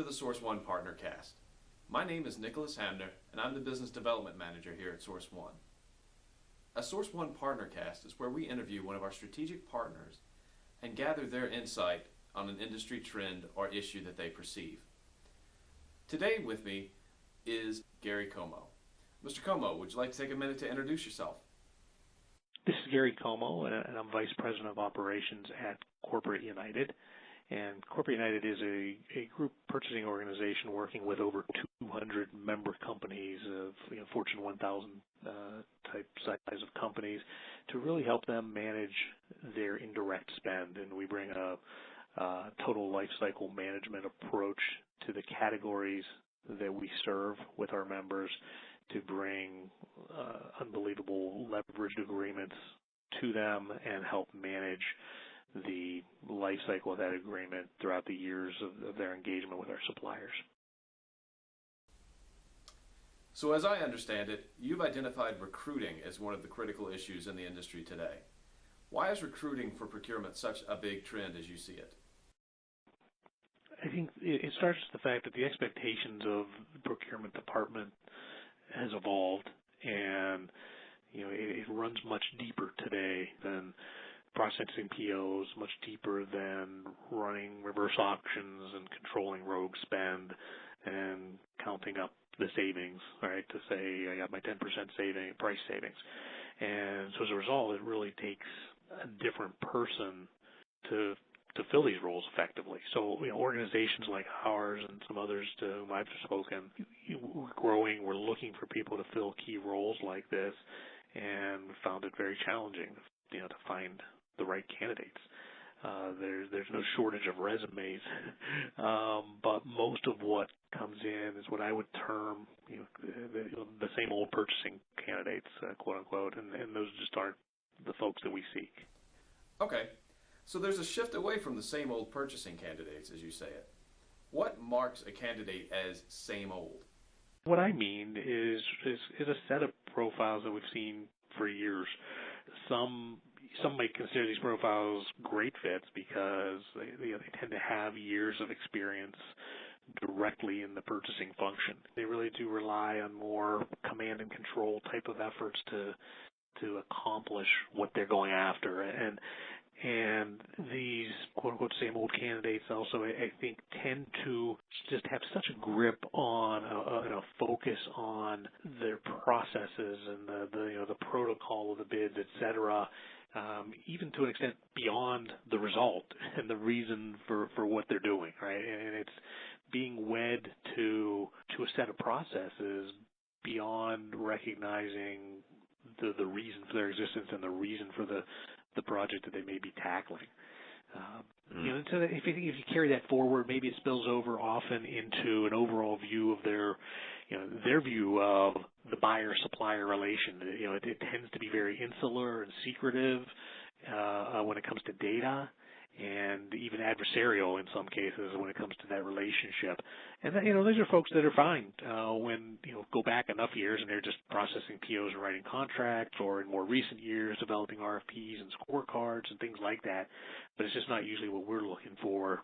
the Source One Partnercast. My name is Nicholas Hamner, and I'm the Business Development Manager here at Source One. A Source One Partnercast is where we interview one of our strategic partners and gather their insight on an industry trend or issue that they perceive. Today with me is Gary Como. Mr. Como, would you like to take a minute to introduce yourself? This is Gary Como, and I'm Vice President of Operations at Corporate United. And Corporate United is a group purchasing organization working with over 200 member companies of Fortune 1000 type size of companies to really help them manage their indirect spend. And we bring a total life cycle management approach to the categories that we serve with our members to bring unbelievable leveraged agreements to them and help manage the life cycle of that agreement throughout the years of their engagement with our suppliers. So as I understand it, you've identified recruiting as one of the critical issues in the industry today. Why is recruiting for procurement such a big trend as you see it? I think it starts with the fact that the expectations of the procurement department has evolved, and it runs much deeper today than processing POs, much deeper than running reverse auctions and controlling rogue spend and counting up the savings, right, to say I got my 10% price savings. And so as a result, it really takes a different person to fill these roles effectively. So organizations like ours and some others to whom I've spoken, we're growing, we're looking for people to fill key roles like this, and we found it very challenging to find the right candidates. There's no shortage of resumes, but most of what comes in is what I would term the same old purchasing candidates, quote unquote, and those just aren't the folks that we seek. Okay, so there's a shift away from the same old purchasing candidates, as you say it. What marks a candidate as same old? What I mean is a set of profiles that we've seen for years. Some might consider these profiles great fits because they tend to have years of experience directly in the purchasing function. They really do rely on more command and control type of efforts to accomplish what they're going after. And these quote-unquote same old candidates also, I think, tend to just have such a grip on a focus on their processes and the protocol of the bids, et cetera, even to an extent beyond the result and the reason for what they're doing, right? And it's being wed to a set of processes beyond recognizing the reason for their existence and the reason for the project that they may be tackling. So if you carry that forward, maybe it spills over often into an overall view of their view of the buyer-supplier relation. It tends to be very insular and secretive when it comes to data, and even adversarial in some cases when it comes to that relationship. And those are folks that are fine when go back enough years and they're just processing POs and writing contracts, or in more recent years developing RFPs and scorecards and things like that. But it's just not usually what we're looking for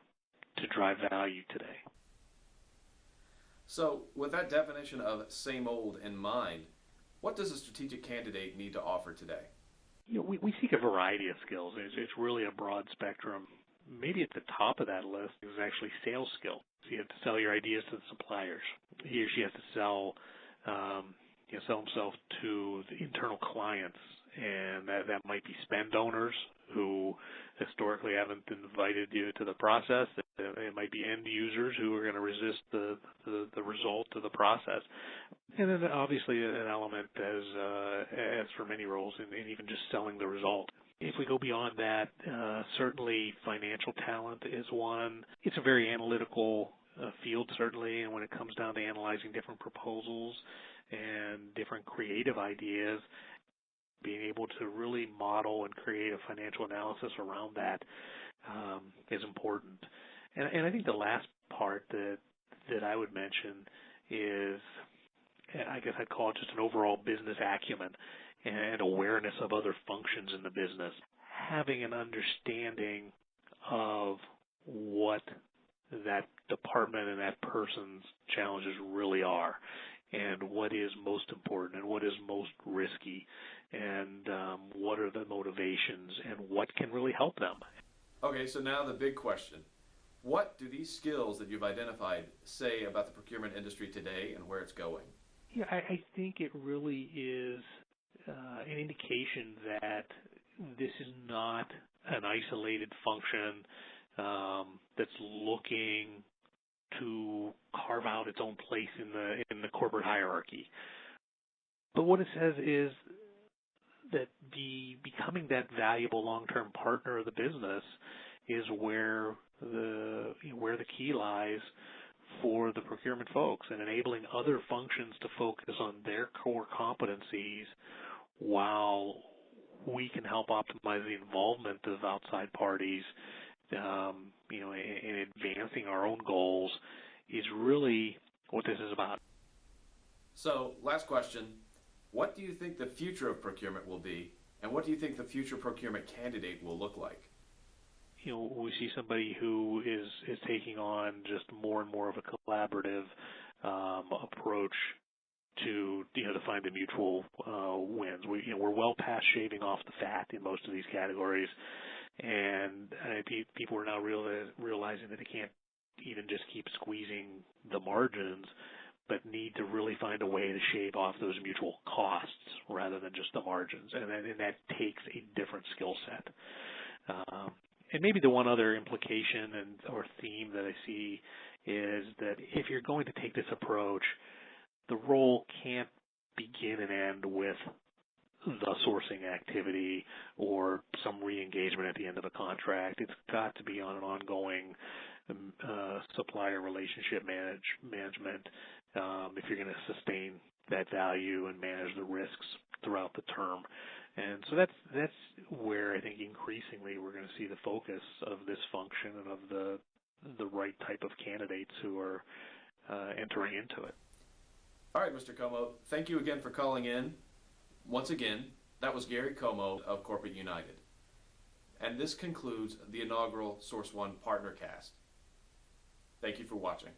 to drive value today. So with that definition of same old in mind, what does a strategic candidate need to offer today? We seek a variety of skills. It's really a broad spectrum. Maybe at the top of that list is actually sales skill. So you have to sell your ideas to the suppliers. He or she has to sell himself to the internal clients, and that might be spend owners who historically haven't invited you to the process. It might be end users who are going to resist the result of the process. And then obviously an element as for many roles in even just selling the result. If we go beyond that, certainly financial talent is one. It's a very analytical field, certainly, and when it comes down to analyzing different proposals and different creative ideas, being able to really model and create a financial analysis around that is important. And I think the last part that I would mention is, I guess I'd call it just an overall business acumen and awareness of other functions in the business. Having an understanding of what that department and that person's challenges really are, and what is most important and what is most risky, and what are the motivations and what can really help them. Okay, so now the big question. What do these skills that you've identified say about the procurement industry today and where it's going? Yeah, I think it really is an indication that this is not an isolated function that's looking to carve out its own place in the corporate hierarchy. But what it says is that becoming that valuable long-term partner of the business is where the key lies for the procurement folks, and enabling other functions to focus on their core competencies while we can help optimize the involvement of outside parties, in advancing our own goals is really what this is about. So, last question. What do you think the future of procurement will be, and what do you think the future procurement candidate will look like? We see somebody who is taking on just more and more of a collaborative approach to find the mutual wins. We're well past shaving off the fat in most of these categories, and people are now realizing that they can't even just keep squeezing the margins, but need to really find a way to shave off those mutual costs rather than just the margins, and that takes a different skill set. And maybe the one other implication or theme that I see is that if you're going to take this approach, the role can't begin and end with the sourcing activity or some re-engagement at the end of a contract. It's got to be on an ongoing supplier relationship management if you're going to sustain that value and manage the risks throughout the term. And so that's where I think increasingly we're going to see the focus of this function and of the right type of candidates who are entering into it. All right, Mr. Como, thank you again for calling in. Once again, that was Gary Como of Corporate United. And this concludes the inaugural Source One Partnercast. Thank you for watching.